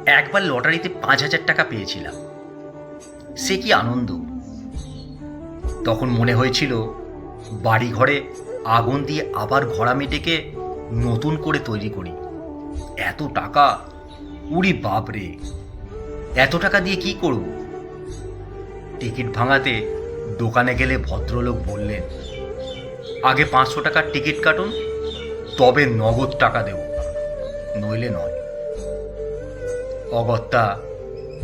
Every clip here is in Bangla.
একবার লটারিতে 5,000 টাকা পেয়েছিলাম। সে কি আনন্দ! তখন মনে হয়েছিল বাড়ি ঘরে আগুন দিয়ে আবার ঘোড়া মেটেকে নতুন করে তৈরি করি। এত টাকা! উড়ি বাপরে! এত টাকা দিয়ে কি করব? টিকিট ভাঙাতে দোকানে গেলে ভদ্রলোক বললেন, আগে 500 টাকার টিকিট কাটুন, তবে নগদ টাকা দেব, নইলে নয়। অগত্যা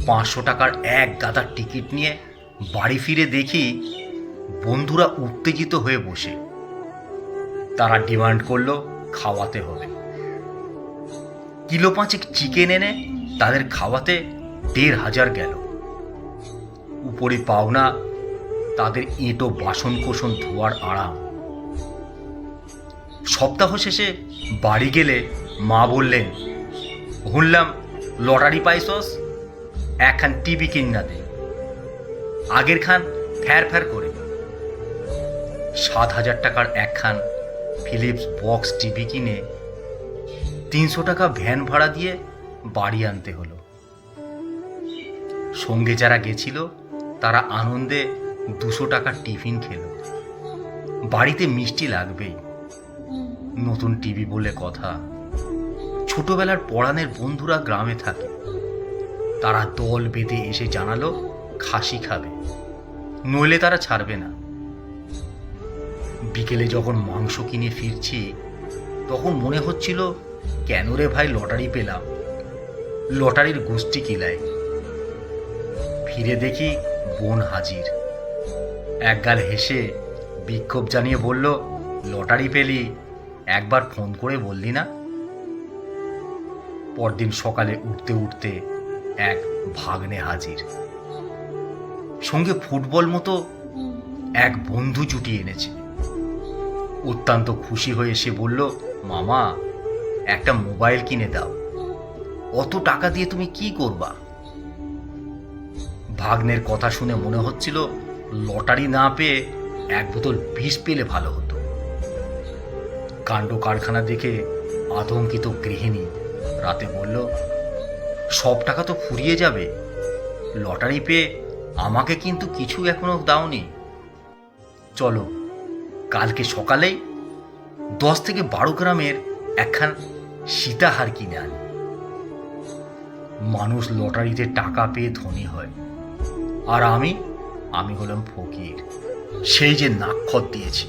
500 টাকার এক গাদার টিকিট নিয়ে বাড়ি ফিরে দেখি বন্ধুরা উত্তেজিত হয়ে বসে। তারা ডিমান্ড করলো খাওয়াতে হবে। কিলো 5 চিকেন এনে তাদের খাওয়াতে 1,500 গেল। উপরে পাওনা তাদের এঁটো বাসন কোসন ধোয়ার আরাম। সপ্তাহ শেষে বাড়ি গেলে মা বললেন, শুনলাম লটারি পাইছস, একখান টিভি কিনা দে। আগের খান ফ্যার ফ্যার করে 7,000 টাকার একখান ফিলিপস বক্স টিভি কিনে 300 টাকা ভ্যান ভাড়া দিয়ে বাড়ি আনতে হলো। সঙ্গে যারা গেছিল তারা আনন্দে 200 টাকার টিফিন খেল। বাড়িতে মিষ্টি লাগবেই, নতুন টিভি বলে কথা। ছোটবেলার পড়ানের বন্ধুরা গ্রামে থাকে, তারা দল বেঁধে এসে জানালো খাসি খাবে, নইলে তারা ছাড়বে না। বিকেলে যখন মাংস কিনে ফিরছি তখন মনে হচ্ছিল, কেন রে ভাই লটারি পেলাম, লটারির গোষ্ঠী কিলায়। ফিরে দেখি বোন হাজির। একগাল হেসে বিক্ষোভ জানিয়ে বলল, লটারি পেলি, একবার ফোন করে বললি না? পরদিন সকালে উঠতে উঠতে এক ভাগ্নে হাজির, সঙ্গে ফুটবল মতো এক বন্ধু জুটিয়ে এনেছে। অত্যন্ত খুশি হয়ে সে বলল, মামা একটা মোবাইল কিনে দাও, অত টাকা দিয়ে তুমি কি করবা? ভাগ্নের কথা শুনে মনে হচ্ছিল লটারি না পেয়ে এক বোতল বিষ পেলে ভালো হতো। কাণ্ড কারখানা দেখে আতঙ্কিত গৃহিণী রাতে বলল, সব টাকা তো ফুরিয়ে যাবে, লটারি পেয়ে আমাকে কিন্তু কিছু এখনো দাওনি। চলো কালকে সকালেই 10 থেকে 12 গ্রামের একখান সীতাহার কিনে আনি। মানুষ লটারিতে টাকা পেয়ে ধনী হয়, আর আমি হলাম ফকির, সেই যে নাক্ষর দিয়েছি।